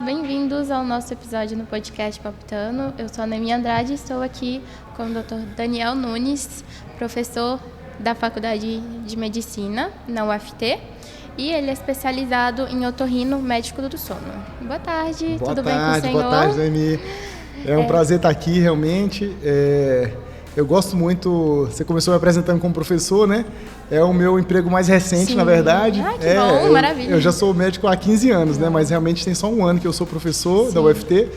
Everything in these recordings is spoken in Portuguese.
Bem-vindos ao nosso episódio no podcast Palpitano. Eu sou a Noemi Andrade e estou aqui com o Dr. Daniel Nunes, professor da Faculdade de Medicina na UFT, e ele é especializado em otorrino médico do sono. Boa tarde, tudo bem com o senhor? Boa tarde, Noemi. É um prazer estar aqui, realmente. Eu gosto muito, você começou me apresentando como professor, né? É o meu emprego mais recente, Sim. Na verdade. Ah, que bom, maravilha. Eu já sou médico há 15 anos, né? Mas realmente tem só um ano que eu sou professor da UFT.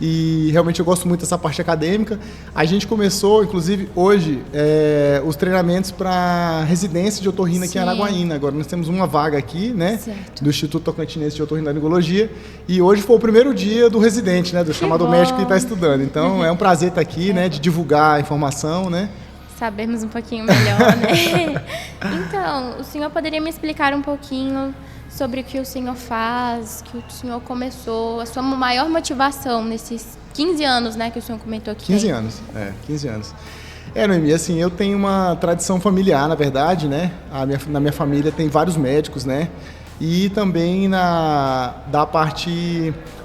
E realmente eu gosto muito dessa parte acadêmica. A gente começou, inclusive, hoje, os treinamentos para residência de otorrino aqui em Araguaína. Agora nós temos uma vaga aqui, né? Certo. Do Instituto Tocantinense de Otorrinolaringologia. E hoje foi o primeiro dia do residente, né? Do chamado médico que está estudando. Então é um prazer estar aqui, né? De divulgar a informação, né? Sabermos um pouquinho melhor, né? Então, o senhor poderia me explicar um pouquinho sobre o que o senhor faz, que o senhor começou, a sua maior motivação nesses 15 anos, né, que o senhor comentou aqui? 15 anos, 15 anos. Noemi, assim, eu tenho uma tradição familiar, na verdade, né? Na minha família tem vários médicos, né? E também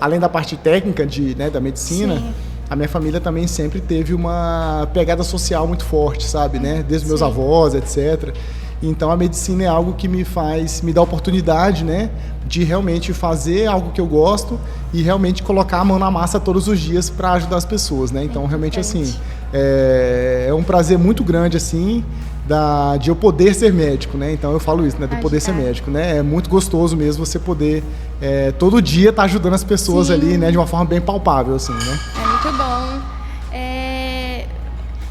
além da parte técnica da medicina, a minha família também sempre teve uma pegada social muito forte, sabe, né? Desde meus avós, etc. Então a medicina é algo que me dá oportunidade, né, de realmente fazer algo que eu gosto e realmente colocar a mão na massa todos os dias para ajudar as pessoas, né? Então realmente assim, é um prazer muito grande assim de eu poder ser médico, né? Então eu falo isso, né, do poder ser médico, né? É muito gostoso mesmo você poder todo dia estar ajudando as pessoas ali, né, de uma forma bem palpável assim, né? É muito bom.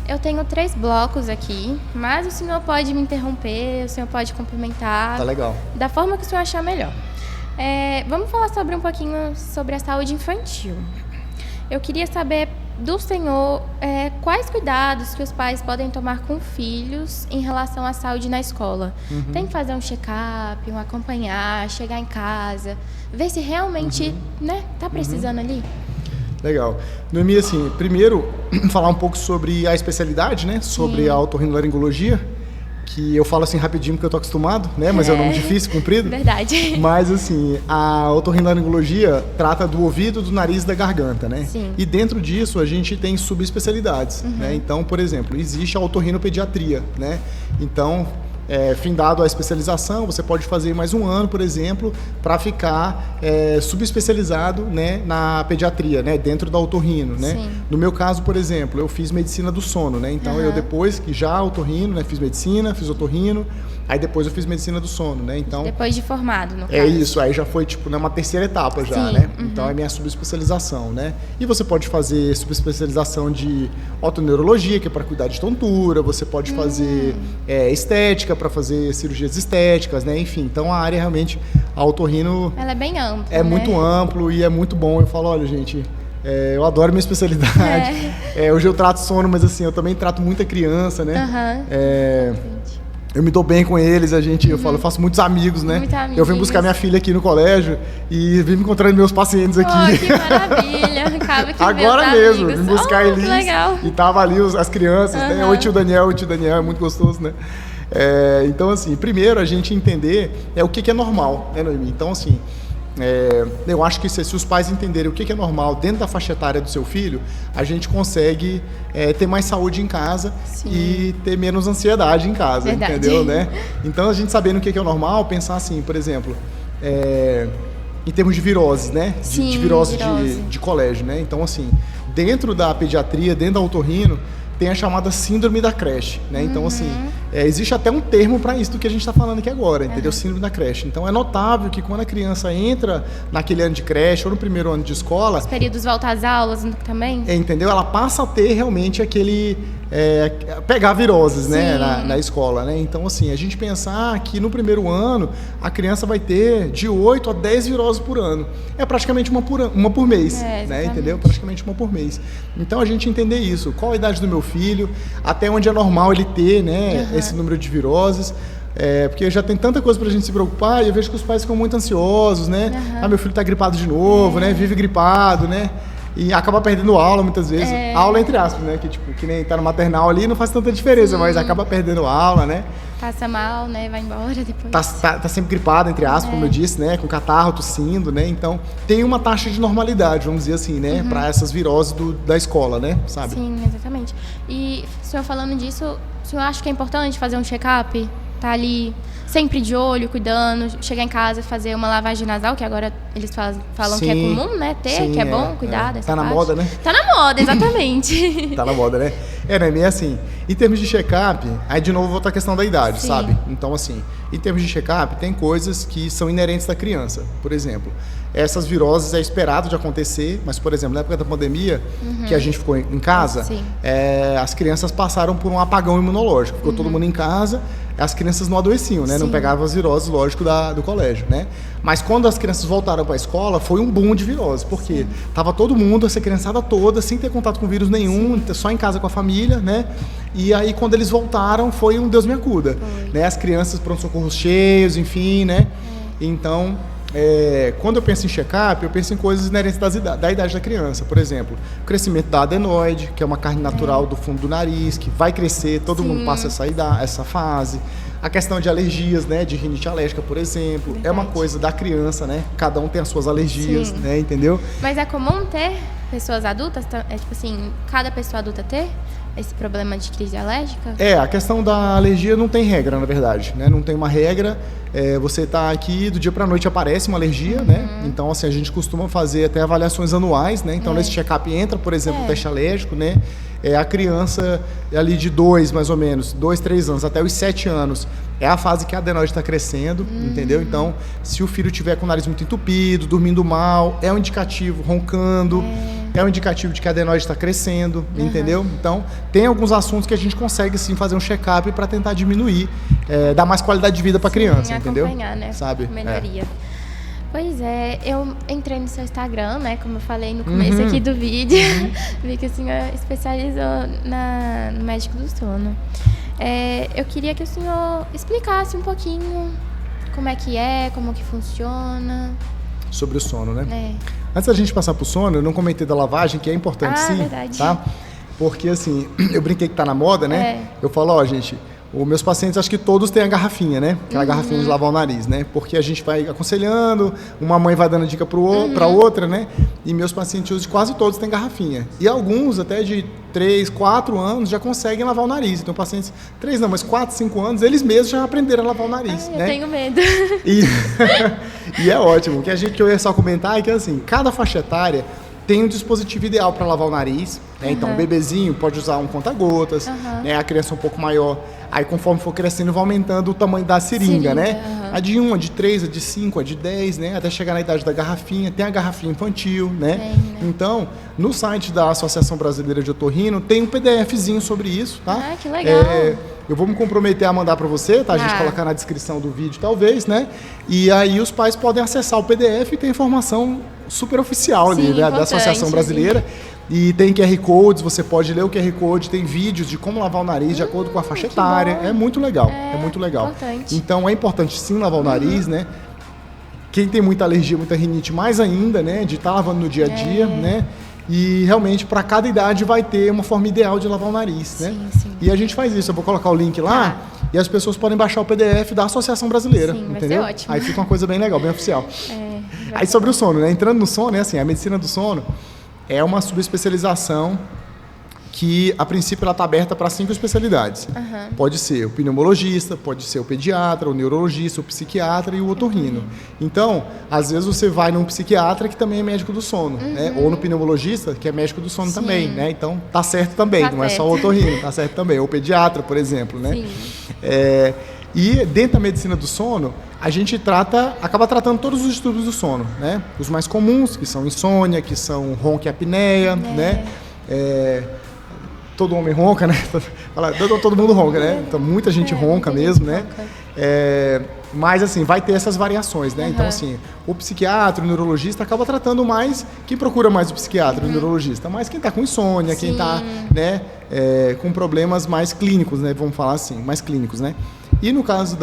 Eu tenho 3 blocos aqui, mas o senhor pode me interromper, o senhor pode complementar. Tá legal. Da forma que o senhor achar melhor. Vamos falar um pouquinho sobre a saúde infantil. Eu queria saber do senhor quais cuidados que os pais podem tomar com filhos em relação à saúde na escola. Tem que fazer um check-up, acompanhar, chegar em casa, ver se realmente tá precisando ali? Legal. Noemi, assim, primeiro, falar um pouco sobre a especialidade, né? Sobre a otorrinolaringologia, que eu falo assim rapidinho porque eu tô acostumado, né? Mas é um nome difícil, comprido. Verdade. Mas, assim, a otorrinolaringologia trata do ouvido, do nariz e da garganta, né? Sim. E dentro disso a gente tem subespecialidades, né? Então, por exemplo, existe a otorrinopediatria, né? Então, findado a especialização, você pode fazer mais um ano, por exemplo, para ficar subespecializado, né, na pediatria, né, dentro da otorrino, né? Sim. No meu caso, por exemplo, eu fiz medicina do sono, né? Então eu depois que já otorrino, né, fiz medicina, fiz otorrino, aí depois eu fiz medicina do sono, né? Então depois de formado, no caso. É isso, aí já foi tipo uma terceira etapa já, né? Então é minha subespecialização, né? E você pode fazer subespecialização de otoneurologia, que é para cuidar de tontura, você pode fazer estética, para fazer cirurgias estéticas, né? Enfim, então a área realmente, a otorrino... Ela é bem ampla, É muito amplo e é muito bom. Eu falo, olha, gente, eu adoro minha especialidade. Hoje eu trato sono, mas assim, eu também trato muita criança, né? Eu me dou bem com eles, eu falo, eu faço muitos amigos, né? Eu venho buscar minha filha aqui no colégio e vim encontrando meus pacientes aqui. Oh, que maravilha! Acaba que agora mesmo, vim buscar eles. Que legal. E tava ali as crianças, né? Oi, tio Daniel, é muito gostoso, né? Então, assim, primeiro a gente entender o que é normal, né, Noemi? Então, assim, eu acho que se os pais entenderem o que é normal dentro da faixa etária do seu filho, a gente consegue ter mais saúde em casa e ter menos ansiedade em casa, entendeu, né? Então, a gente sabendo o que é normal, pensar assim, por exemplo, em termos de viroses, né? De virose. De colégio, né? Então, assim, dentro da pediatria, dentro da otorrino, tem a chamada síndrome da creche, né? Então, assim, existe até um termo para isso do que a gente está falando aqui agora, entendeu? Síndrome da creche. Então, é notável que quando a criança entra naquele ano de creche ou no primeiro ano de escola... Os períodos voltam às aulas também? Entendeu? Ela passa a ter realmente aquele... pegar viroses, né? Na escola, né? Então, assim, a gente pensar que no primeiro ano a criança vai ter de 8 a 10 viroses por ano. É praticamente uma por mês, né? Entendeu? Praticamente uma por mês. Então, a gente entender isso. Qual a idade do meu filho? Até onde é normal ele ter, né? Esse número de viroses. Porque já tem tanta coisa pra gente se preocupar e eu vejo que os pais ficam muito ansiosos, né? Meu filho tá gripado de novo, né? Vive gripado, né? E acaba perdendo aula muitas vezes. Aula entre aspas, né? Que tipo, que nem tá no maternal ali, não faz tanta diferença, mas acaba perdendo aula, né? Passa mal, né? Vai embora depois. Tá sempre gripado, entre aspas, como eu disse, né? Com catarro, tossindo, né? Então, tem uma taxa de normalidade, vamos dizer assim, né? Para essas viroses da escola, né? Sabe? Sim, exatamente. E o senhor falando disso, o senhor acha que é importante fazer um check-up? Tá ali sempre de olho, cuidando, chegar em casa e fazer uma lavagem nasal, que agora eles falam que é comum, né? Ter, que é bom cuidar dessa Tá na parte. moda, né? Tá na moda, exatamente. Tá na moda, né? Né? É assim, em termos de check-up, aí de novo volta a questão da idade, sabe? Então, assim, em termos de check-up, tem coisas que são inerentes da criança. Por exemplo, essas viroses é esperado de acontecer, mas, por exemplo, na época da pandemia, que a gente ficou em casa, as crianças passaram por um apagão imunológico. Ficou todo mundo em casa, as crianças não adoeciam, né? Não pegavam as viroses, lógico, do colégio, né? Mas quando as crianças voltaram para a escola, foi um boom de virose, porque tava todo mundo, essa criançada toda, sem ter contato com vírus nenhum, só em casa com a família, né? E aí, quando eles voltaram, foi um Deus me acuda, né? As crianças, pronto-socorros cheios, enfim, né? Então, quando eu penso em check-up, eu penso em coisas inerentes da idade da criança. Por exemplo, o crescimento da adenoide, que é uma carne natural do fundo do nariz, que vai crescer, todo mundo passa essa fase. A questão de alergias, né, de rinite alérgica, por exemplo, é uma coisa da criança, né? Cada um tem as suas alergias, né, entendeu? Mas é comum ter pessoas adultas, tipo assim, cada pessoa adulta ter esse problema de crise alérgica? A questão da alergia não tem regra, na verdade, né? Não tem uma regra. Você tá aqui, do dia para noite aparece uma alergia, né? Então, assim, a gente costuma fazer até avaliações anuais, né? Então, nesse check-up entra, por exemplo, o teste alérgico, né? A criança ali de 2, mais ou menos, 2, 3 anos, até os 7 anos, é a fase que a adenoide está crescendo, entendeu? Então, se o filho tiver com o nariz muito entupido, dormindo mal, é um indicativo, roncando, é um indicativo de que a adenoide está crescendo, entendeu? Então, tem alguns assuntos que a gente consegue, sim, fazer um check-up para tentar diminuir, dar mais qualidade de vida para a criança, entendeu? Acompanhar, né? Sabe? Melhoria. Pois é, eu entrei no seu Instagram, né, como eu falei no começo aqui do vídeo, vi que o senhor especializou no médico do sono. Eu queria que o senhor explicasse um pouquinho como que funciona. Sobre o sono, né? Antes da gente passar pro sono, eu não comentei da lavagem, que é importante sim, verdade. Tá? Porque assim, eu brinquei que tá na moda, né? Eu falo, gente, os meus pacientes, acho que todos têm a garrafinha, né? Aquela garrafinha de lavar o nariz, né? Porque a gente vai aconselhando, uma mãe vai dando dica para outra, né? E meus pacientes hoje quase todos têm garrafinha. E alguns, até de 3, 4 anos, já conseguem lavar o nariz. Então, pacientes, 3 não, mas 4, 5 anos, eles mesmos já aprenderam a lavar o nariz, né? Eu tenho medo. E é ótimo. O que eu ia só comentar é que, assim, cada faixa etária tem um dispositivo ideal para lavar o nariz, né? Então, o bebezinho pode usar um conta-gotas, né? A criança um pouco maior, aí conforme for crescendo, vai aumentando o tamanho da seringa, né? A de 1, a de 3, a de 5, a de 10, né? Até chegar na idade da garrafinha, tem a garrafinha infantil, né? Então, no site da Associação Brasileira de Otorrino, tem um PDFzinho sobre isso, tá? Que legal! Eu vou me comprometer a mandar para você, tá? A gente colocar na descrição do vídeo, talvez, né? E aí os pais podem acessar o PDF e ter informação super oficial ali, né? Da Associação Brasileira. E tem QR Codes, você pode ler o QR Code, tem vídeos de como lavar o nariz de acordo com a faixa etária. É muito legal, é muito legal. Importante. Então é importante sim lavar o nariz, né? Quem tem muita alergia, muita rinite, mais ainda, né? De estar lavando no dia a dia, né? E realmente, para cada idade, vai ter uma forma ideal de lavar o nariz, né? Sim. E a gente faz isso. Eu vou colocar o link lá e as pessoas podem baixar o PDF da Associação Brasileira, entendeu? Vai ser ótimo. Aí fica uma coisa bem legal, bem oficial. Aí sobre o sono, né? Entrando no sono, assim, a medicina do sono é uma subespecialização que, a princípio, ela está aberta para 5 especialidades. Pode ser o pneumologista, pode ser o pediatra, o neurologista, o psiquiatra e o otorrino. Então, às vezes você vai num psiquiatra que também é médico do sono, né? Ou no pneumologista, que é médico do sono também, né? Então, tá certo também, não é só o otorrino, tá certo também. Ou o pediatra, por exemplo, né? E dentro da medicina do sono, a gente acaba tratando todos os distúrbios do sono, né? Os mais comuns, que são insônia, que são ronca e apneia, né? Todo homem ronca, né? Todo mundo ronca, né? Então, muita gente ronca mesmo, né? Mas, assim, vai ter essas variações, né? Então, assim, o psiquiatra, o neurologista acaba tratando mais, quem procura mais o psiquiatra, o neurologista, mas quem está com insônia, quem está, né, com problemas mais clínicos, né? Vamos falar assim, mais clínicos, né? E no caso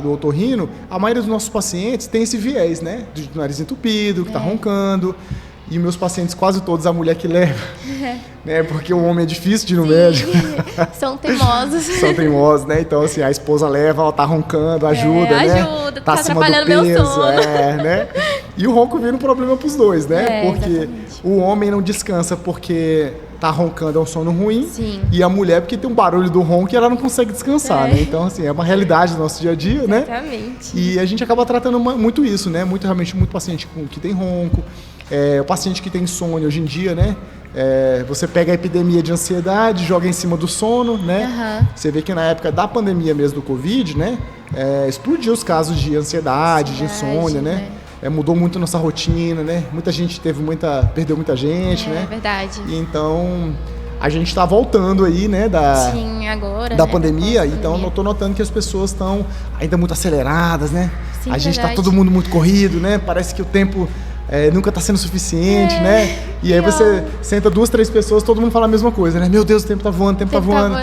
do otorrino, a maioria dos nossos pacientes tem esse viés, né? Do nariz entupido, que está roncando. E meus pacientes, quase todos, a mulher que leva, né? Porque o homem é difícil de ir no médico. São teimosos. São teimosos, né? Então, assim, a esposa leva, ela tá roncando, ajuda, né? Ajuda, tá acima atrapalhando do peso, meu sono. né? E o ronco vira um problema pros dois, né? Porque exatamente. o homem não descansa porque tá roncando, é um sono ruim. Sim. E a mulher porque tem um barulho do ronco e ela não consegue descansar, né? Então, assim, é uma realidade do nosso dia a dia, né? Exatamente. E a gente acaba tratando muito isso, né? Realmente, muito paciente que tem ronco, o paciente que tem insônia hoje em dia, né? Você pega a epidemia de ansiedade, joga em cima do sono, né? Você vê que na época da pandemia mesmo do Covid, né? Explodiu os casos de ansiedade, de insônia, né? Mudou muito nossa rotina, né? Muita gente perdeu muita gente, né? É verdade. E então a gente está voltando aí, né? Sim, agora. Da né? pandemia, então eu tô notando que as pessoas estão ainda muito aceleradas, né? Sim, a gente verdade. tá todo mundo muito corrido, né? Parece que o tempo nunca tá sendo suficiente, né? E aí você senta 2, 3 pessoas, todo mundo fala a mesma coisa, né? Meu Deus, o tempo tá voando, o tempo tá voando.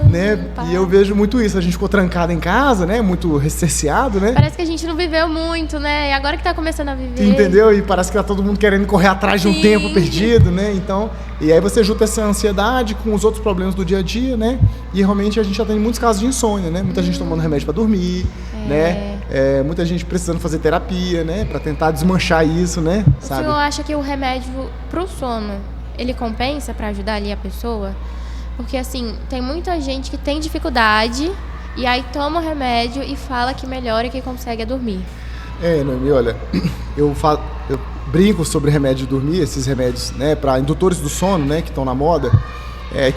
Né? E eu vejo muito isso, a gente ficou trancado em casa, né? Muito ressarciado, né? Parece que a gente não viveu muito, né? E agora que tá começando a viver. Entendeu? E parece que tá todo mundo querendo correr atrás de um tempo perdido, né? Então, e aí você junta essa ansiedade com os outros problemas do dia a dia, né? E realmente a gente já tem muitos casos de insônia, né? Muita gente tomando remédio para dormir, né? Muita gente precisando fazer terapia, né? Para tentar desmanchar isso, né? Sabe? O senhor acha que o remédio pro sono, ele compensa para ajudar ali a pessoa? Porque, assim, tem muita gente que tem dificuldade e aí toma o remédio e fala que melhora e que consegue dormir. Noemi, olha, eu brinco sobre remédio de dormir, esses remédios, né, para indutores do sono, né, que estão na moda,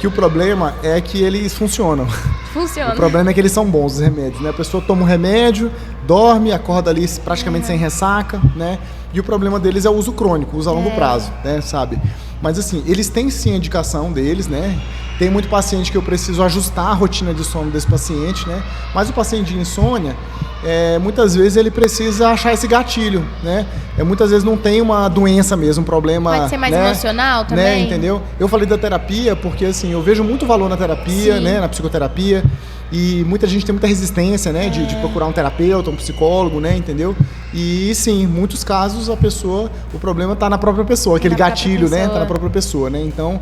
que o problema é que eles funcionam. Funciona. O problema é que eles são bons, os remédios, né? A pessoa toma um remédio, dorme, acorda ali praticamente sem ressaca, né? E o problema deles é o uso crônico, o uso a longo prazo, né, sabe? Mas assim, eles têm sim a indicação deles, né? Tem muito paciente que eu preciso ajustar a rotina de sono desse paciente, né? Mas o paciente de insônia, muitas vezes ele precisa achar esse gatilho, né? Muitas vezes não tem uma doença mesmo, um problema... Pode ser mais né? emocional também? Né? Entendeu? Eu falei da terapia porque, assim, eu vejo muito valor na terapia, né? Na psicoterapia. E muita gente tem muita resistência, né? De procurar um terapeuta, um psicólogo, né? Entendeu? E sim, em muitos casos o problema está na própria pessoa, aquele gatilho, né? Está na própria pessoa, né? Então,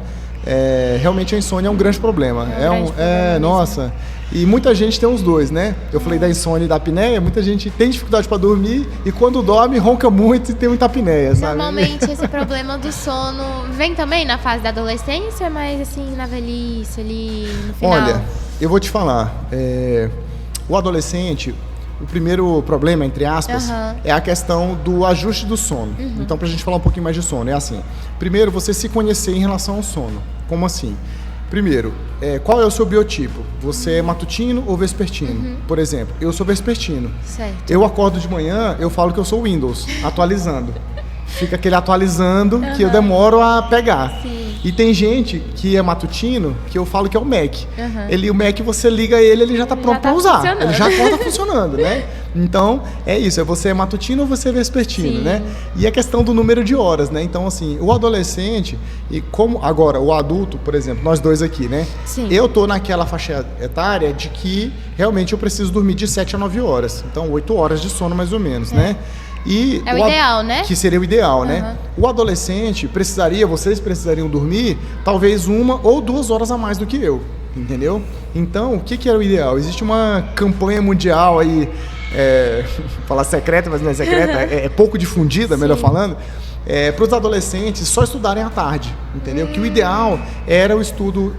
realmente a insônia é um grande problema. Nossa. E muita gente tem os dois, né? Eu falei da insônia e da apneia, muita gente tem dificuldade para dormir e quando dorme ronca muito e tem muita apneia, sabe? Normalmente esse problema do sono vem também na fase da adolescência, mas assim, na velhice ali, no final. Olha, eu vou te falar, o adolescente, o primeiro problema, entre aspas, é a questão do ajuste do sono. Então, pra gente falar um pouquinho mais de sono, é assim, primeiro você se conhecer em relação ao sono. Como assim? Primeiro, qual é o seu biotipo? Você é matutino ou vespertino? Por exemplo, eu sou vespertino. Certo. Eu acordo de manhã, eu falo que eu sou Windows, atualizando. Fica aquele atualizando que eu demoro a pegar. Sim. E tem gente que é matutino, que eu falo que é o Mac. O Mac, você liga ele já está pronto para usar. Ele já acorda funcionando, né? Então, é isso. Você é matutino ou você é vespertino, né? E a questão do número de horas, né? Então, assim, o adolescente, e como agora, o adulto, por exemplo, nós dois aqui, né? Sim. Eu tô naquela faixa etária de que realmente eu preciso dormir de 7 a 9 horas. Então, 8 horas de sono, mais ou menos, né? E o ideal, né? Que seria o ideal, né? O adolescente vocês precisariam dormir talvez 1 ou 2 horas a mais do que eu, entendeu? Então, o que era o ideal? Existe uma campanha mundial aí, falar secreta, mas não é secreta, é pouco difundida, melhor falando, para os adolescentes só estudarem à tarde, entendeu? Que o ideal era o estudo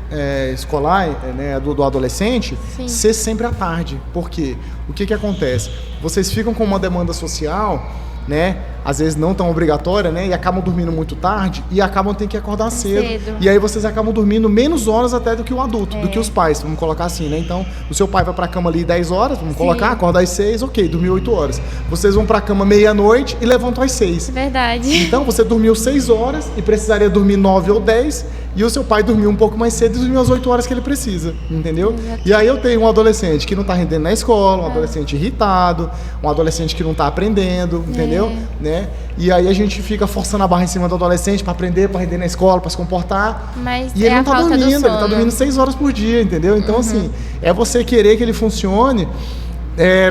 escolar, né, do adolescente ser sempre à tarde. Por quê? O que acontece? Vocês ficam com uma demanda social, né? Às vezes não tão obrigatória, né? E acabam dormindo muito tarde e acabam tendo que acordar cedo. E aí vocês acabam dormindo menos horas até do que o adulto, do que os pais, vamos colocar assim, né? Então, o seu pai vai pra cama ali 10 horas, vamos colocar, acorda às 6, ok, dormiu 8 horas. Vocês vão pra cama meia-noite e levantam às 6. Verdade. Então, você dormiu 6 horas e precisaria dormir 9 ou 10, e o seu pai dormiu um pouco mais cedo e dormiu as 8 horas que ele precisa, entendeu? E aí eu tenho um adolescente que não tá rendendo na escola, um adolescente irritado, um adolescente que não tá aprendendo, entendeu? Né? E aí a gente fica forçando a barra em cima do adolescente para aprender, para render na escola, para se comportar. Mas e ele não tá falta dormindo, do sono. ele tá dormindo 6 horas por dia, entendeu? Então, assim, é você querer que ele funcione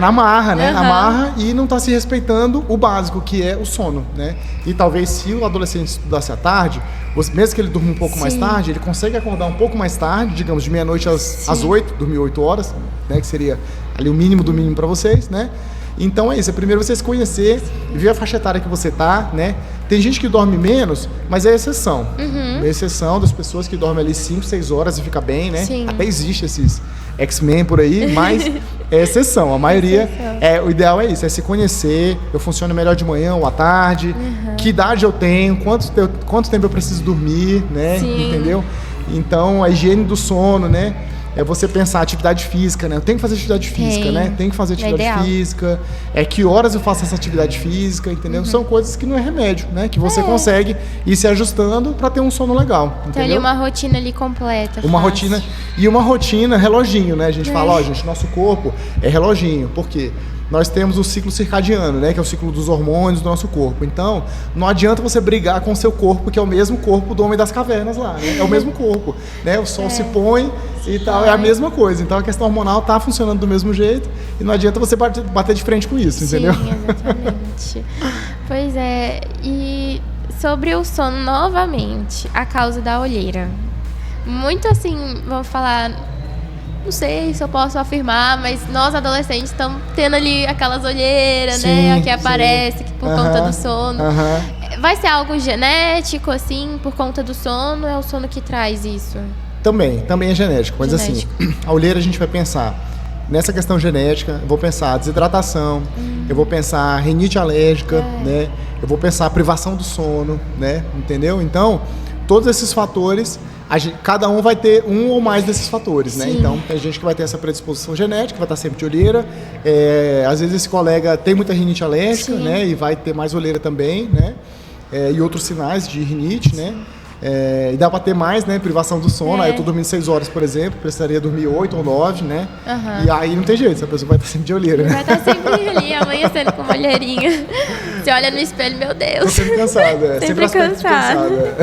Na marra, né? Na marra e não está se respeitando o básico, que é o sono, né? E talvez se o adolescente estudasse à tarde, mesmo que ele durma um pouco mais tarde, ele consegue acordar um pouco mais tarde, digamos, de meia-noite às 8, dormir 8 horas, né? Que seria ali o mínimo do mínimo para vocês, né? Então é isso, é primeiro você se conhecer, ver a faixa etária que você tá, né? Tem gente que dorme menos, mas é exceção. É exceção das pessoas que dormem ali 5, 6 horas e fica bem, né? Sim. Até existe esses X-Men por aí, mas é exceção. A maioria, o ideal é isso, é se conhecer, eu funciono melhor de manhã ou à tarde, que idade eu tenho, quanto tempo eu preciso dormir, né? Sim. Entendeu? Então, a higiene do sono, né? É você pensar atividade física, né? Eu tenho que fazer atividade física, né? Tem que fazer atividade física. Que horas eu faço essa atividade física, entendeu? São coisas que não é remédio, né? Que você consegue ir se ajustando para ter um sono legal, entendeu? Então, ali uma rotina ali completa. Uma rotina e uma rotina reloginho, né? A gente fala, gente, nosso corpo é reloginho. Por quê? Nós temos o ciclo circadiano, né? Que é o ciclo dos hormônios do nosso corpo. Então, não adianta você brigar com o seu corpo, que é o mesmo corpo do Homem das Cavernas lá, né? É o mesmo corpo, né? O sol se põe e tal, é a mesma coisa. Então, a questão hormonal tá funcionando do mesmo jeito e não adianta você bater de frente com isso, entendeu? Sim, exatamente. Pois é, e sobre o sono novamente, a causa da olheira. Muito assim, vamos falar... Não sei se eu posso afirmar, mas nós adolescentes estamos tendo ali aquelas olheiras, né? Que aparece por conta do sono. Vai ser algo genético, assim, por conta do sono? É o sono que traz isso? Também é genético. Mas assim, a olheira a gente vai pensar nessa questão genética, eu vou pensar desidratação, eu vou pensar rinite alérgica, né? Eu vou pensar privação do sono, né? Entendeu? Então, todos esses fatores... cada um vai ter um ou mais desses fatores, né? Então, tem gente que vai ter essa predisposição genética, vai estar sempre de olheira. Às vezes esse colega tem muita rinite alérgica, né? E vai ter mais olheira também, né? E outros sinais de rinite, né? E dá para ter mais, né? Privação do sono. Aí eu tô dormindo 6 horas, por exemplo, precisaria dormir 8 ou 9, né? E aí não tem jeito, essa pessoa vai estar sempre de olheira, né? Vai estar sempre ali, amanhecendo com uma olheirinha. Você olha no espelho, meu Deus. Tô sempre cansada, sempre cansada.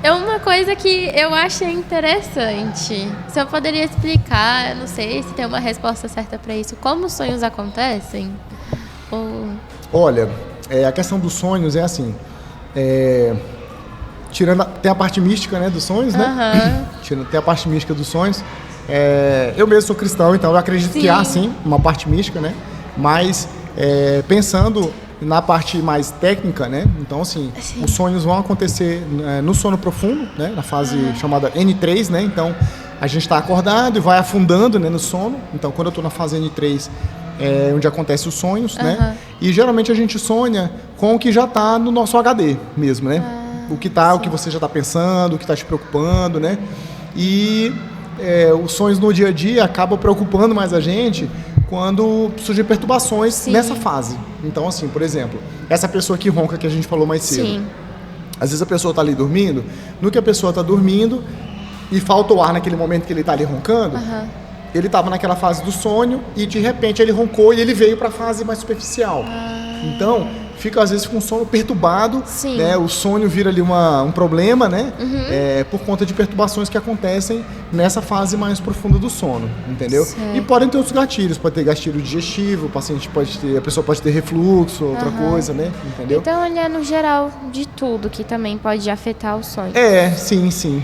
É uma coisa que eu achei interessante. Se eu poderia explicar, não sei se tem uma resposta certa para isso, como os sonhos acontecem? Olha, a questão dos sonhos é assim, tem a parte mística, né, dos sonhos, né? Tem a parte mística dos sonhos. Eu mesmo sou cristão, então eu acredito que há, sim, uma parte mística, né? Mas pensando na parte mais técnica, né? Então, assim, os sonhos vão acontecer no sono profundo, né? Na fase chamada N3, né? Então, a gente está acordado e vai afundando, né, no sono. Então, quando eu estou na fase N3, é onde acontecem os sonhos, né? E geralmente a gente sonha com o que já está no nosso HD mesmo, né? O que você já está pensando, o que está te preocupando, né? E os sonhos no dia a dia acabam preocupando mais a gente quando surgem perturbações nessa fase. Então, assim, por exemplo, essa pessoa que ronca que a gente falou mais cedo. Às vezes a pessoa está ali dormindo, no que a pessoa está dormindo e falta o ar naquele momento que ele está ali roncando, ele estava naquela fase do sonho e de repente ele roncou e ele veio para a fase mais superficial. Então, às vezes fica um sono perturbado, né? O sonho vira ali um problema, né? Por conta de perturbações que acontecem nessa fase mais profunda do sono, entendeu? E podem ter outros gatilhos, pode ter gatilho digestivo, a pessoa pode ter refluxo, outra coisa, né? Entendeu? Então, ele é no geral de tudo que também pode afetar o sonho. Sim.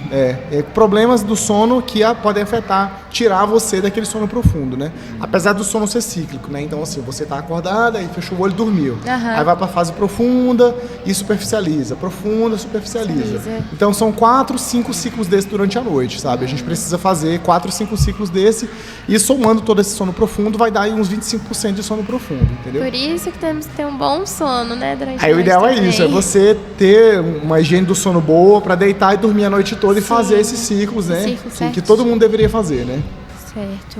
Problemas do sono que podem afetar, tirar você daquele sono profundo, né? Apesar do sono ser cíclico, né? Então, assim, você tá acordada, aí fechou o olho e dormiu. Aí vai pra fase profunda e superficializa. Profunda, superficializa. Então, são 4, 5 ciclos desses durante a noite, sabe? A gente precisa fazer 4, 5 ciclos desse e somando todo esse sono profundo vai dar aí uns 25% de sono profundo, entendeu? Por isso que temos que ter um bom sono, né? Durante a noite. O ideal também. É isso, é você ter uma higiene do sono boa para deitar e dormir a noite toda e fazer esses ciclos, né? Que todo mundo deveria fazer, né? Certo.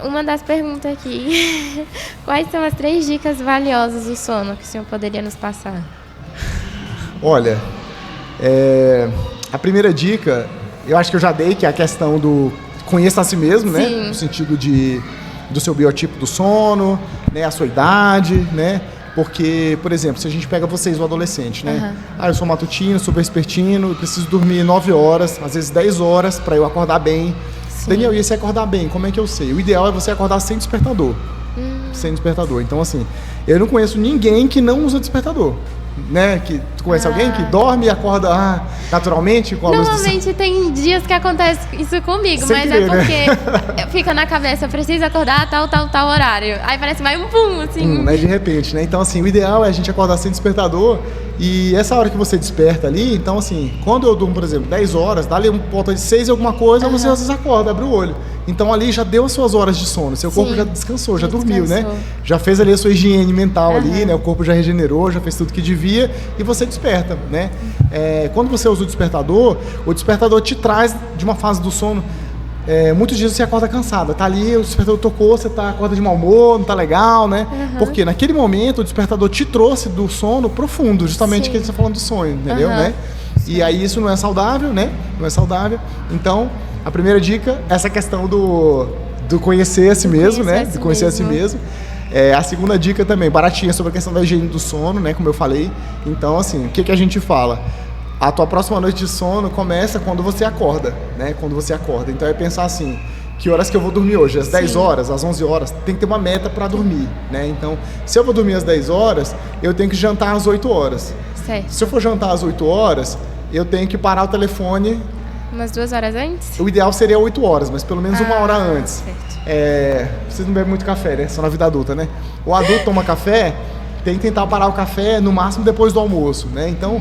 Uma das perguntas aqui, quais são as 3 dicas valiosas do sono que o senhor poderia nos passar? Olha, a primeira dica, eu acho que eu já dei, que é a questão do conheça a si mesmo, né? No sentido do seu biotipo do sono, né? A sua idade, né? Porque, por exemplo, se a gente pega vocês, o adolescente, né? Eu sou matutino, sou vespertino, eu preciso dormir 9 horas, às vezes 10 horas, para eu acordar bem. Daniel, e se acordar bem, como é que eu sei? O ideal é você acordar sem despertador. Sem despertador. Então, assim, eu não conheço ninguém que não usa despertador. Né? Tu conhece alguém que dorme e acorda naturalmente com a luz do sol? Normalmente tem dias que acontece isso comigo, Sem mas querer, é porque fica na cabeça, eu preciso acordar tal horário. Aí parece mais um pum, assim. Né? De repente, né? Então, assim, o ideal é a gente acordar sem despertador. E essa hora que você desperta ali, então assim, quando eu durmo, por exemplo, 10 horas, dá ali um ponto de 6 alguma coisa, você às vezes acorda, abre o olho. Então ali já deu as suas horas de sono, seu corpo já descansou, já dormiu, né? Já fez ali a sua higiene mental ali, né? O corpo já regenerou, já fez tudo que devia e você desperta, né? Quando você usa o despertador te traz de uma fase do sono. Muitos dias você acorda cansada, tá ali, o despertador tocou, você acorda de mau humor, não tá legal, né? Porque naquele momento o despertador te trouxe do sono profundo, justamente que a gente tá falando do sonho, entendeu? Né? E aí isso não é saudável, né? Não é saudável. Então, a primeira dica, essa questão do conhecer a si mesmo, né? De conhecer a si mesmo. A segunda dica também, baratinha, sobre a questão da higiene do sono, né? Como eu falei. Então, assim, o que a gente fala? A tua próxima noite de sono começa quando você acorda, né? Quando você acorda. Então é pensar assim, que horas que eu vou dormir hoje? Às 10 horas, às 11 horas? Tem que ter uma meta para dormir, né? Então, se eu vou dormir às 10 horas, eu tenho que jantar às 8 horas. Certo. Se eu for jantar às 8 horas, eu tenho que parar o telefone... Umas 2 horas antes? O ideal seria 8 horas, mas pelo menos 1 hora antes. Certo. Vocês não bebem muito café, né? Só na vida adulta, né? O adulto toma café... Tem que tentar parar o café no máximo depois do almoço, né? Então,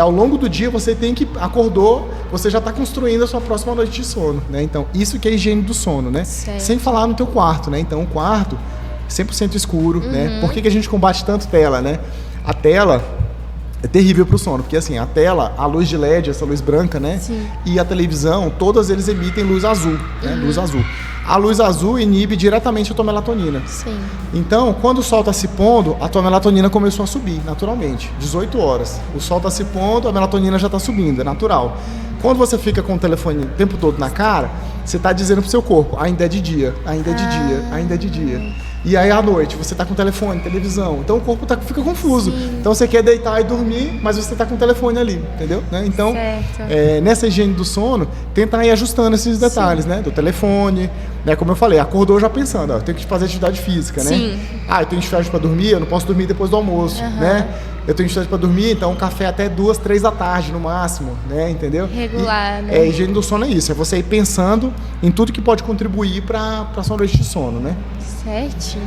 ao longo do dia você tem que... Acordou, você já está construindo a sua próxima noite de sono, né? Então, isso que é a higiene do sono, né? Certo. Sem falar no teu quarto, né? Então, o quarto, 100% escuro, né? Por que a gente combate tanto tela, né? A tela é terrível para o sono, porque assim, a tela, a luz de LED, essa luz branca, né? Sim. E a televisão, todas eles emitem luz azul, né? Luz azul. A luz azul inibe diretamente a tua melatonina. Sim. Então, quando o sol está se pondo, a tua melatonina começou a subir, naturalmente. 18 horas. O sol está se pondo, a melatonina já está subindo, é natural. Quando você fica com o telefone o tempo todo na cara, você está dizendo pro seu corpo, ainda é de dia, ainda é de dia, ainda é de dia. E aí à noite, você tá com telefone, televisão, então o corpo fica confuso. Sim. Então você quer deitar e dormir, mas você tá com o telefone ali, entendeu? Né? Então, nessa higiene do sono, tentar ir ajustando esses detalhes, né? Do telefone, né? Como eu falei, acordou já pensando, ó, eu tenho que fazer atividade física, né? Sim. Eu tenho atividade para dormir, eu não posso dormir depois do almoço, né? Eu tenho atividade para dormir, então um café até 2, 3 da tarde no máximo, né? Entendeu? Regular, né? A higiene do sono é isso, é você ir pensando em tudo que pode contribuir para a sua noite de sono, né? Certinho.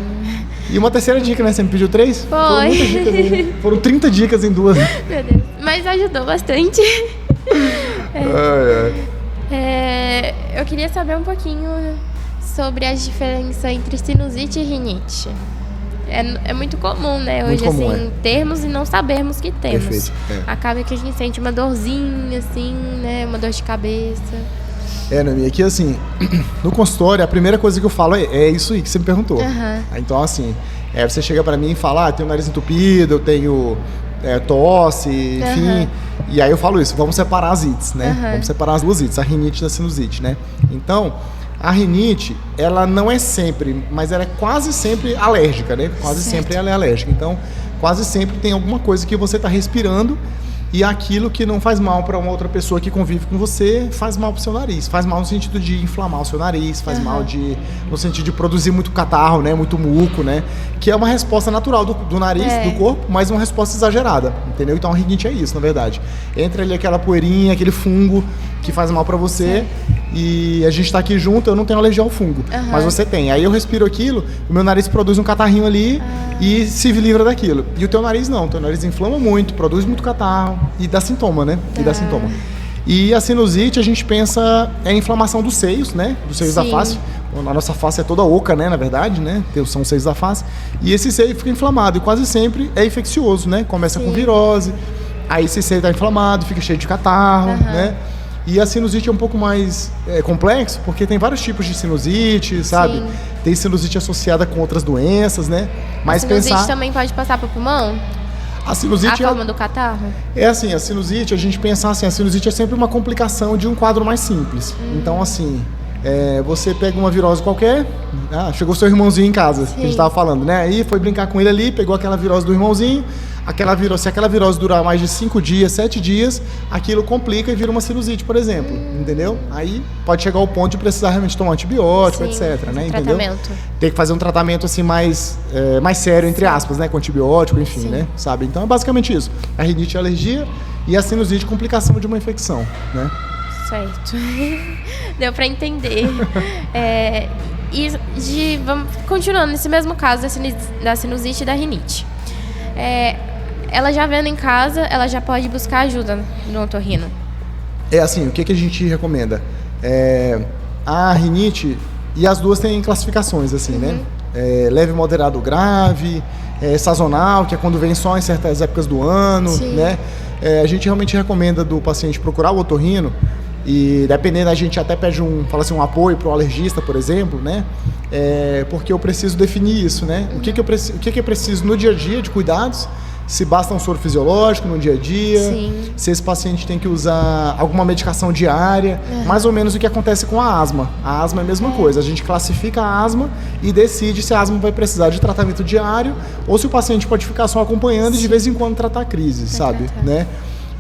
E uma terceira dica, né? Você me pediu 3? Foi. Foram muitas dicas aí, né? Foram 30 dicas em 2. Meu Deus. Mas ajudou bastante. Eu queria saber um pouquinho sobre a diferença entre sinusite e rinite. É muito comum, né? Hoje, comum, assim, termos e não sabermos que temos. Perfeito. Acaba que a gente sente uma dorzinha, assim, né? Uma dor de cabeça. Noemi, aqui assim, no consultório, a primeira coisa que eu falo é isso aí que você me perguntou. Então, assim, você chega pra mim e fala, eu tenho o nariz entupido, eu tenho tosse, enfim. E aí eu falo isso, vamos separar as ites, né? Vamos separar as duas ites, a rinite da sinusite, né? Então, a rinite, ela não é sempre, mas ela é quase sempre alérgica, né? Quase sempre ela é alérgica. Então, quase sempre tem alguma coisa que você está respirando e aquilo que não faz mal para uma outra pessoa que convive com você faz mal para o seu nariz. Faz mal no sentido de inflamar o seu nariz, faz mal no sentido de produzir muito catarro, né? Muito muco, né? Que é uma resposta natural do nariz, do corpo, mas uma resposta exagerada, entendeu? Então a rinite é isso, na verdade. Entra ali aquela poeirinha, aquele fungo que faz mal para você e a gente tá aqui junto, eu não tenho alergia ao fungo, mas você tem. Aí eu respiro aquilo, o meu nariz produz um catarrinho ali e se livra daquilo. E o teu nariz não, o teu nariz inflama muito, produz muito catarro e dá sintoma, né? E dá sintoma. E a sinusite, a gente pensa em inflamação dos seios, né? Dos seios da face. A nossa face é toda oca, né? Na verdade, né? São os seios da face. E esse seio fica inflamado e quase sempre é infeccioso, né? Começa com virose, aí esse seio tá inflamado, fica cheio de catarro, né? E a sinusite é um pouco mais complexo, porque tem vários tipos de sinusite, sabe? Tem sinusite associada com outras doenças, né? Mas a sinusite também pode passar para o pulmão? A sinusite forma do catarro? É assim, a sinusite, a gente pensa assim, a sinusite é sempre uma complicação de um quadro mais simples. Então, assim, você pega uma virose qualquer, chegou seu irmãozinho em casa, que a gente estava falando, né? Aí foi brincar com ele ali, pegou aquela virose do irmãozinho, Se aquela virose durar mais de 5 dias, 7 dias, aquilo complica e vira uma sinusite, por exemplo, entendeu? Aí pode chegar ao ponto de precisar realmente tomar antibiótico, Sim, etc, né? Entendeu? tratamento. Tem que fazer um tratamento assim mais sério, entre aspas, né? Com antibiótico, enfim, Sim. né? Sabe? Então é basicamente isso. A rinite é alergia e a sinusite complicação de uma infecção, né? Certo. Deu para entender. Vamos continuando nesse mesmo caso da sinusite e da rinite. Ela já vendo em casa, ela já pode buscar ajuda no otorrino. É assim, o que a gente recomenda? A rinite, e as duas têm classificações, assim, né? Leve, moderado, grave, sazonal, que é quando vem só em certas épocas do ano, Sim. né? A gente realmente recomenda do paciente procurar o otorrino, e dependendo, a gente até pede um apoio para o alergista, por exemplo, né? Porque eu preciso definir isso, né? O que eu preciso no dia a dia de cuidados, se basta um soro fisiológico no dia a dia, Sim. se esse paciente tem que usar alguma medicação diária, mais ou menos o que acontece com a asma. A asma é a mesma coisa, a gente classifica a asma e decide se a asma vai precisar de tratamento diário ou se o paciente pode ficar só acompanhando e de vez em quando tratar a crise, sabe? Né?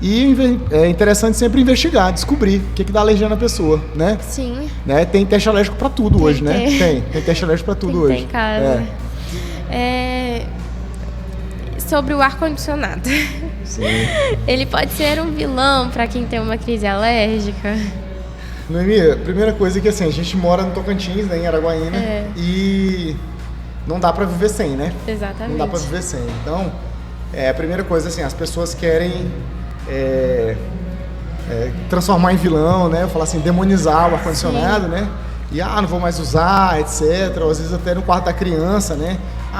E é interessante sempre investigar, descobrir o que dá alergia na pessoa, né? Sim. Né? Tem teste alérgico para tudo hoje, né? Tem teste alérgico para tudo hoje. Tem casa. Sobre o ar-condicionado. Sim. Ele pode ser um vilão para quem tem uma crise alérgica? Noemi, a primeira coisa é que assim, a gente mora no Tocantins, né, em Araguaína, e não dá para viver sem, né? Exatamente. Não dá para viver sem. Então, a primeira coisa, assim, as pessoas querem transformar em vilão, né? Falar assim, demonizar o ar-condicionado, né? E, não vou mais usar, etc. Ou às vezes até no quarto da criança, né?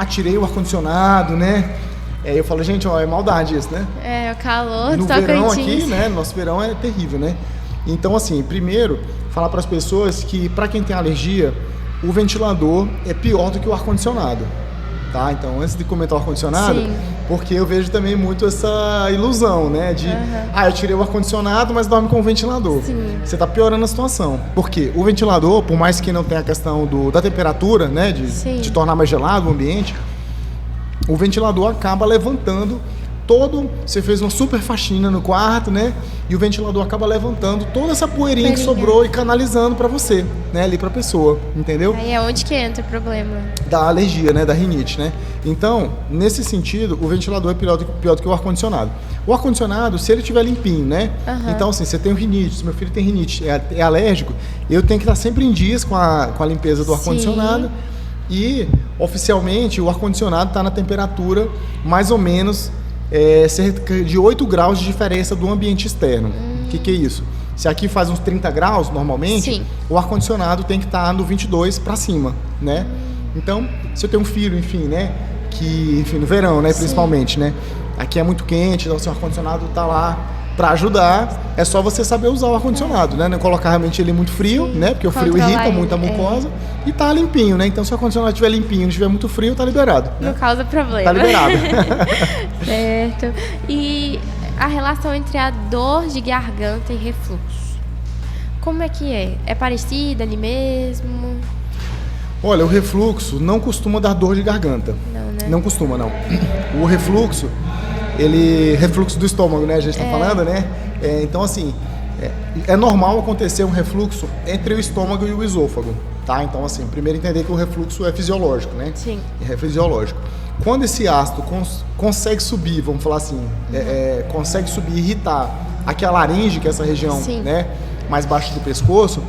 Tirei o ar-condicionado, né? Eu falo, gente, é maldade isso, né? O calor no do Tocantins. verão aqui, né? Nosso verão é terrível, né? Então, assim, primeiro, falar para as pessoas que, para quem tem alergia, o ventilador é pior do que o ar-condicionado, tá? Então, antes de comentar o ar-condicionado, porque eu vejo também muito essa ilusão, né? De, eu tirei o ar-condicionado, mas dorme com o ventilador. Sim. Você está piorando a situação. Porque o ventilador, por mais que não tenha a questão da temperatura, né? De tornar mais gelado o ambiente, o ventilador acaba levantando você fez uma super faxina no quarto, né? E o ventilador acaba levantando toda essa poeirinha que sobrou e canalizando para você, né? Ali para a pessoa, entendeu? Aí é onde que entra o problema. Da alergia, né? Da rinite, né? Então, nesse sentido, o ventilador é pior do que o ar-condicionado. O ar-condicionado, se ele estiver limpinho, né? Então, assim, você tem rinite, se meu filho tem rinite, é alérgico, eu tenho que estar sempre em dias com a limpeza do ar-condicionado. E, oficialmente, o ar-condicionado está na temperatura mais ou menos cerca de 8 graus de diferença do ambiente externo. O que é isso? Se aqui faz uns 30 graus, normalmente, o ar-condicionado tem que estar no 22 para cima, né? Então, se eu tenho um filho, enfim, né? No verão, né? Principalmente, né? Aqui é muito quente, então o seu ar-condicionado está lá para ajudar. É só você saber usar o ar-condicionado, né? Não colocar realmente ele muito frio, né? Porque o frio irrita muito a mucosa. E tá limpinho, né? Então, se o ar-condicionado estiver limpinho, não estiver muito frio, tá liberado. Não causa problema. Tá liberado. Certo. E a relação entre a dor de garganta e refluxo? Como é que é? É parecida ali mesmo? Olha, o refluxo não costuma dar dor de garganta. Não, né? Não costuma, não. O refluxo, refluxo do estômago, né? A gente tá falando, né? Então, assim, é normal acontecer um refluxo entre o estômago e o esôfago, tá? Então, assim, primeiro entender que o refluxo é fisiológico, né? Sim. É fisiológico. Quando esse ácido consegue subir, vamos falar assim, consegue subir e irritar aqui a laringe, que é essa região, né, mais baixa do pescoço,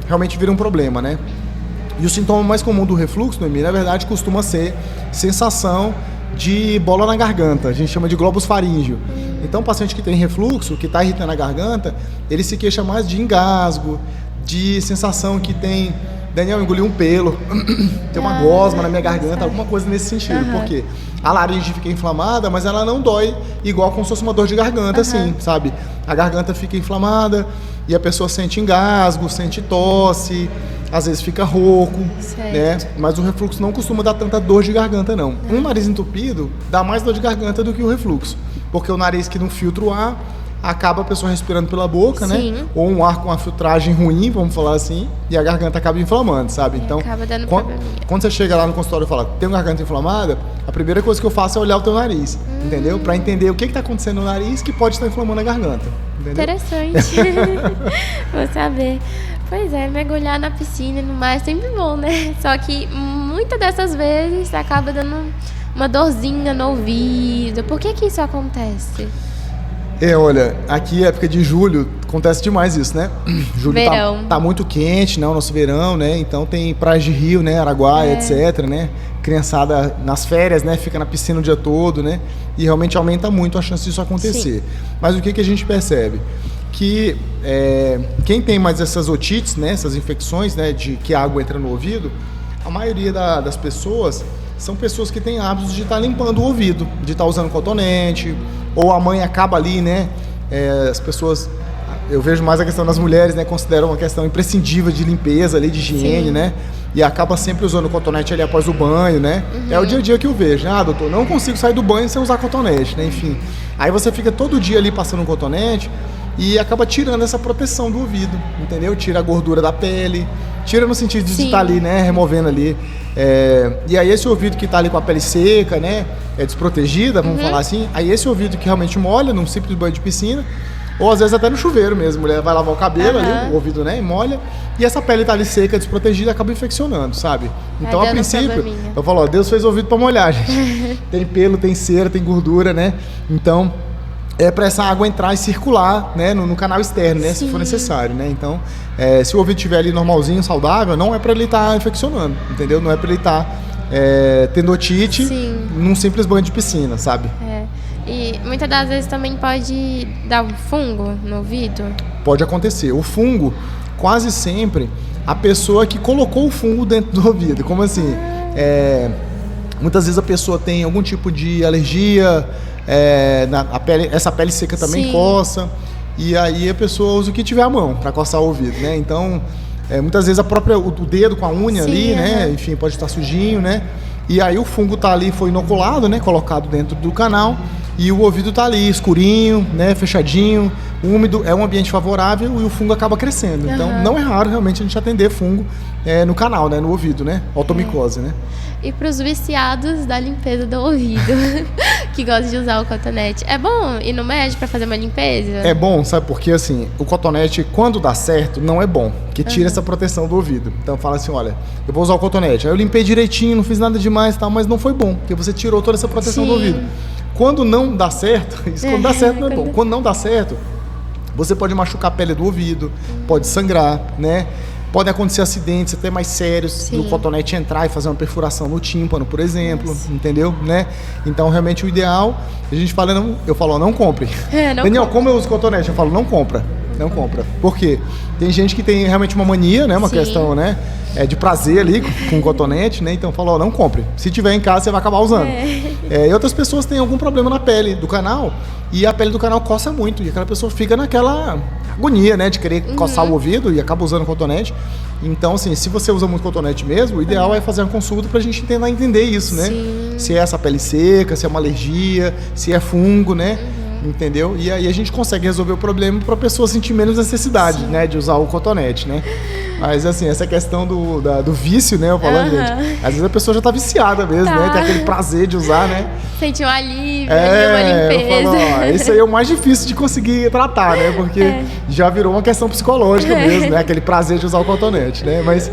realmente vira um problema, né? E o sintoma mais comum do refluxo, Noemi, na verdade, costuma ser sensação de bola na garganta. A gente chama de globus faríngeo. Então, o paciente que tem refluxo, que está irritando a garganta, ele se queixa mais de engasgo, de sensação que tem... Daniel, engoliu um pelo, tem uma gosma na minha garganta, alguma coisa nesse sentido. Por quê? A laringe fica inflamada, mas ela não dói igual como se fosse uma dor de garganta, assim, sabe? A garganta fica inflamada e a pessoa sente engasgo, sente tosse, às vezes fica rouco, né? Mas o refluxo não costuma dar tanta dor de garganta, não. Um nariz entupido dá mais dor de garganta do que o refluxo, porque o nariz que não filtra o ar, acaba a pessoa respirando pela boca, Sim. né? Ou um ar com uma filtragem ruim, vamos falar assim, e a garganta acaba inflamando, sabe? Então, acaba dando probleminha. quando você chega lá no consultório e fala, tem uma garganta inflamada, a primeira coisa que eu faço é olhar o teu nariz, entendeu? Pra entender o que tá acontecendo no nariz que pode estar inflamando a garganta, entendeu? Interessante. Vou saber. Pois é, mergulhar na piscina e no mar é sempre bom, né? Só que muitas dessas vezes acaba dando uma dorzinha no ouvido. Por que isso acontece? Olha, aqui época de julho, acontece demais isso, né? Julho Verão. tá muito quente, né? O nosso verão, né? Então tem praias de rio, né? Araguaia, etc, né? Criançada nas férias, né? Fica na piscina o dia todo, né? E realmente aumenta muito a chance disso acontecer. Sim. Mas o que a gente percebe? Que quem tem mais essas otites, né? Essas infecções, né? De que a água entra no ouvido, a maioria das pessoas são pessoas que têm hábitos de estar limpando o ouvido, de estar usando cotonete, ou a mãe acaba ali, né? As pessoas, eu vejo mais a questão das mulheres, né? Consideram uma questão imprescindível de limpeza ali, de higiene, né? E acaba sempre usando cotonete ali após o banho, né? É o dia a dia que eu vejo. Ah, doutor, não consigo sair do banho sem usar cotonete, né? Enfim. Aí você fica todo dia ali passando um cotonete e acaba tirando essa proteção do ouvido, entendeu? Tira a gordura da pele, tira no sentido de estar ali, né? Removendo ali. E aí esse ouvido que está ali com a pele seca, né? Desprotegida, vamos falar assim. Aí esse ouvido que realmente molha num simples banho de piscina, ou às vezes até no chuveiro mesmo. A mulher vai lavar o cabelo ali, o ouvido, né? E molha. E essa pele tá ali seca, desprotegida, acaba infeccionando, sabe? Então, a princípio, eu falo, ó, Deus fez o ouvido para molhar, gente. Tem pelo, tem cera, tem gordura, né? Então, é para essa água entrar e circular, né, no canal externo, né, se for necessário, né? Então, se o ouvido estiver ali normalzinho, saudável, não é para ele estar infeccionando, entendeu? Não é para ele estar tendo otite num simples banho de piscina, sabe? E muitas das vezes também pode dar um fungo no ouvido? Pode acontecer. O fungo, quase sempre, a pessoa que colocou o fungo dentro do ouvido. Como assim? Muitas vezes a pessoa tem algum tipo de alergia, essa pele seca também coça, e aí a pessoa usa o que tiver à mão para coçar o ouvido, né? Então, muitas vezes o dedo com a unha ali, né? Enfim, pode estar sujinho, né? E aí o fungo tá ali, foi inoculado, né? Colocado dentro do canal, e o ouvido tá ali escurinho, né? Fechadinho, úmido, é um ambiente favorável e o fungo acaba crescendo. Então, não é raro realmente a gente atender fungo no canal, né? No ouvido, né? Automicose, né? E para os viciados da limpeza do ouvido, que gostam de usar o cotonete, é bom ir no médico para fazer uma limpeza? É bom, sabe? Porque assim, o cotonete, quando dá certo, não é bom, porque tira essa proteção do ouvido. Então fala assim, olha, eu vou usar o cotonete, aí eu limpei direitinho, não fiz nada demais e tal, mas não foi bom, porque você tirou toda essa proteção do ouvido. Quando não dá certo, isso quando dá certo não é bom. Quando não dá certo, você pode machucar a pele do ouvido, pode sangrar, né? Podem acontecer acidentes até mais sérios do cotonete entrar e fazer uma perfuração no tímpano, por exemplo, entendeu? Né? Então, realmente, o ideal, a gente fala, eu falo, não compre. Daniel, como eu uso cotonete? Eu falo, não compra. Não compra. Por quê? Tem gente que tem realmente uma mania, né? Uma questão, né? De prazer ali com o cotonete, né? Então, eu falo, não compre. Se tiver em casa, você vai acabar usando. E outras pessoas têm algum problema na pele do canal e a pele do canal coça muito. E aquela pessoa fica naquela agonia, né? De querer coçar o ouvido e acaba usando cotonete. Então, assim, se você usa muito cotonete mesmo, o ideal é fazer uma consulta pra gente tentar entender isso, né? Se é essa pele seca, se é uma alergia, se é fungo, né? Entendeu? E aí a gente consegue resolver o problema para a pessoa sentir menos necessidade, né, de usar o cotonete, né? Mas assim, essa questão do vício, né, eu falando, gente, às vezes a pessoa já tá viciada mesmo, né? Tem aquele prazer de usar, né? Sentir um alívio, uma limpeza. Eu falo, esse aí é o mais difícil de conseguir tratar, né? Porque já virou uma questão psicológica mesmo, né? Aquele prazer de usar o cotonete, né? Mas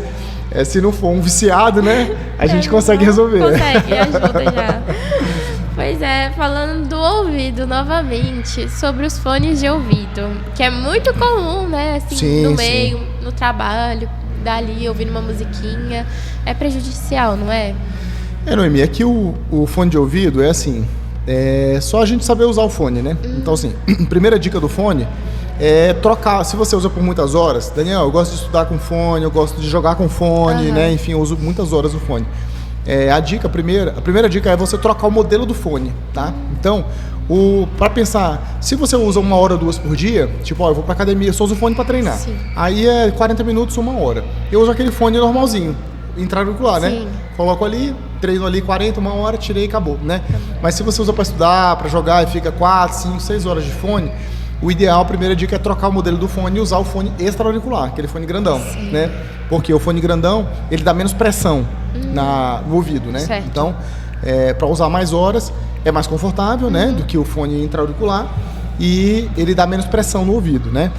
se não for um viciado, né, a gente consegue resolver. Consegue, ajuda já. Pois é, falando do ouvido novamente, sobre os fones de ouvido, que é muito comum, né, assim, no meio, no trabalho, dali, ouvindo uma musiquinha, é prejudicial, não é? Noemi, é que o fone de ouvido é assim, só a gente saber usar o fone, né? Então, assim, primeira dica do fone é trocar, se você usa por muitas horas, Daniel, eu gosto de estudar com fone, eu gosto de jogar com fone, né, enfim, eu uso muitas horas o fone. A primeira dica é você trocar o modelo do fone, tá? Então, para pensar, se você usa 1 hora ou 2 por dia, tipo, eu vou pra academia, só uso o fone pra treinar. Aí é 40 minutos, 1 hora. Eu uso aquele fone normalzinho, intra-auricular, né? Coloco ali, treino ali 40, 1 hora, tirei e acabou, né? Mas se você usa pra estudar, pra jogar e fica 4, 5, 6 horas de fone, o ideal, a primeira dica é trocar o modelo do fone e usar o fone extra-auricular, aquele fone grandão, né? Porque o fone grandão, ele dá menos pressão no ouvido, né? Certo. Então, para usar mais horas, é mais confortável, né? Do que o fone intra-auricular e ele dá menos pressão no ouvido, né?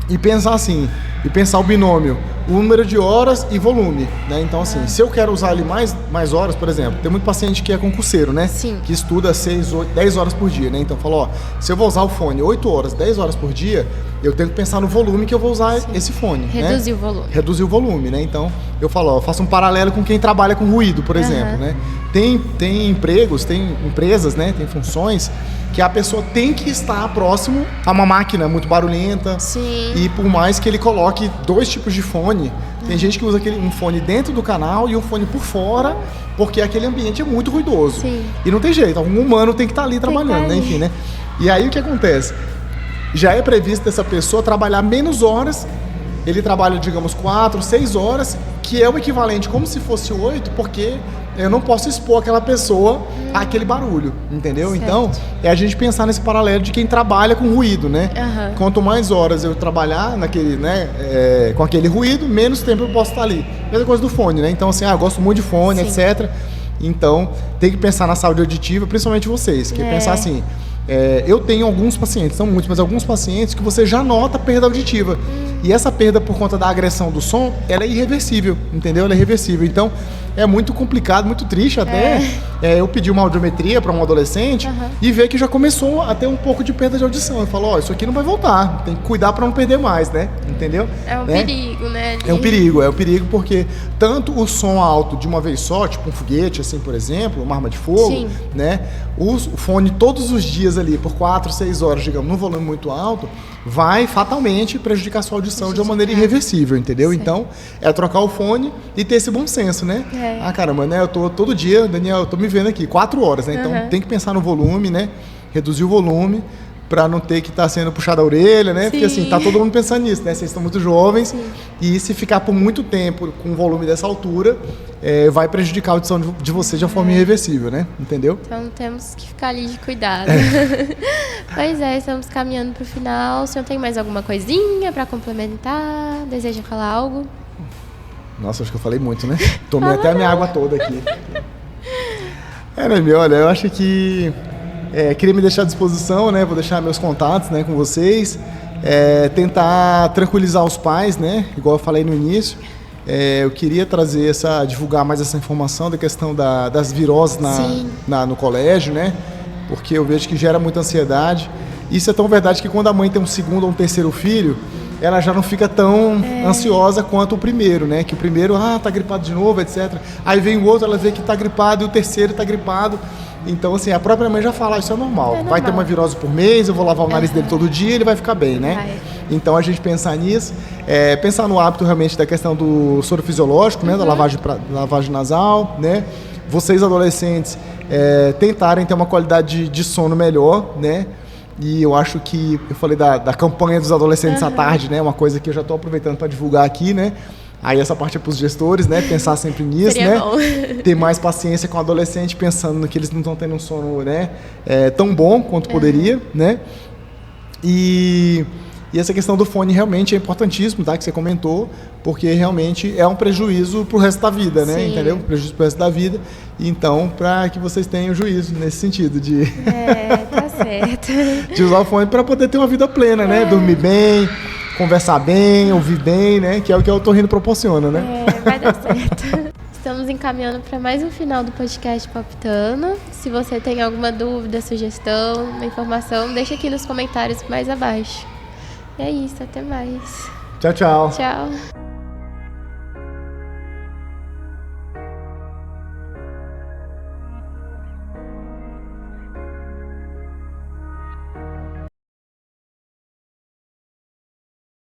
E pensar assim, o binômio, o número de horas e volume, né? Então, assim, se eu quero usar ali mais horas, por exemplo, tem muito paciente que é concurseiro, né? Sim. Que estuda 6, 8, 10 horas por dia, né? Então, falou, ó, se eu vou usar o fone 8 horas, 10 horas por dia, eu tenho que pensar no volume que eu vou usar esse fone, Reduzir né? o volume. Reduzir o volume, né? Então, eu falo, ó, eu faço um paralelo com quem trabalha com ruído, por exemplo, né? Tem empregos, tem empresas, né? Tem funções que a pessoa tem que estar próximo a uma máquina muito barulhenta. Sim. E por mais que ele coloque 2 tipos de fone, tem gente que usa um fone dentro do canal e um fone por fora, porque aquele ambiente é muito ruidoso. Sim. E não tem jeito, algum humano tem que estar ali trabalhando, né? Enfim, né? E aí o que acontece? Já é previsto essa pessoa trabalhar menos horas, ele trabalha, digamos, 4, 6 horas, que é o equivalente como se fosse 8, porque eu não posso expor aquela pessoa àquele barulho, entendeu? Certo. Então, é a gente pensar nesse paralelo de quem trabalha com ruído, né? Quanto mais horas eu trabalhar naquele, né, com aquele ruído, menos tempo eu posso estar ali. Mesma coisa do fone, né? Então, assim, eu gosto muito de fone, etc. Então, tem que pensar na saúde auditiva, principalmente vocês, que pensar assim, eu tenho alguns pacientes, são muitos, mas alguns pacientes que você já nota perda auditiva. E essa perda por conta da agressão do som, ela é irreversível, entendeu? Ela é irreversível. Então, é muito complicado, muito triste até. Eu pedi uma audiometria para um adolescente e ver que já começou a ter um pouco de perda de audição. Eu falo, ó, isso aqui não vai voltar, tem que cuidar para não perder mais, né? Entendeu? É um perigo, né? É um perigo porque tanto o som alto de uma vez só, tipo um foguete, assim, por exemplo, uma arma de fogo, né? O fone todos os dias ali, por 4, 6 horas, digamos, num volume muito alto, vai fatalmente prejudicar a sua audição de uma maneira irreversível, entendeu? Certo. Então, é trocar o fone e ter esse bom senso, né? Ah, caramba, né? Eu tô todo dia, Daniel, eu tô me vendo aqui, 4 horas, né? Então, tem que pensar no volume, né? Reduzir o volume para não ter que estar sendo puxado a orelha, né? Porque assim, tá todo mundo pensando nisso, né? Vocês estão muito jovens e se ficar por muito tempo com um volume dessa altura, vai prejudicar a audição de vocês de uma forma irreversível, né? Entendeu? Então temos que ficar ali de cuidado. Pois estamos caminhando para o final. O senhor tem mais alguma coisinha para complementar? Deseja falar algo? Nossa, acho que eu falei muito, né? Tomei até a minha água toda aqui. Noemi, olha, eu acho que queria me deixar à disposição, né? Vou deixar meus contatos, né, com vocês. Tentar tranquilizar os pais, né? Igual eu falei no início. Eu queria divulgar mais essa informação da questão das viroses no colégio, né? Porque eu vejo que gera muita ansiedade. Isso é tão verdade que quando a mãe tem um segundo ou um terceiro filho, ela já não fica tão ansiosa quanto o primeiro, né? Que o primeiro, tá gripado de novo, etc. Aí vem o outro, ela vê que tá gripado e o terceiro tá gripado. Então, assim, a própria mãe já fala, isso é normal. Vai ter uma virose por mês, eu vou lavar o nariz dele todo dia, ele vai ficar bem, né? Então, a gente pensar nisso, pensar no hábito realmente da questão do soro fisiológico, né? Da lavagem nasal, né? Vocês, adolescentes, tentarem ter uma qualidade de sono melhor, né? E eu acho que, eu falei da campanha dos adolescentes à tarde, né? Uma coisa que eu já estou aproveitando para divulgar aqui, né? Aí essa parte é para os gestores, né? Pensar sempre nisso, Seria né? Bom. Ter mais paciência com o adolescente, pensando que eles não estão tendo um sono, né? Tão bom quanto poderia, né? E essa questão do fone realmente é importantíssimo, tá? Que você comentou, porque realmente é um prejuízo para o resto da vida, né? Entendeu? Prejuízo para o resto da vida. Então, para que vocês tenham juízo nesse sentido de... tá certo. de usar o fone para poder ter uma vida plena, né? Dormir bem, conversar bem, ouvir bem, né? Que é o que a otorrino proporciona, né? Vai dar certo. Estamos encaminhando para mais um final do podcast Palpitando. Se você tem alguma dúvida, sugestão, informação, deixa aqui nos comentários mais abaixo. É isso, até mais. Tchau, tchau. Tchau.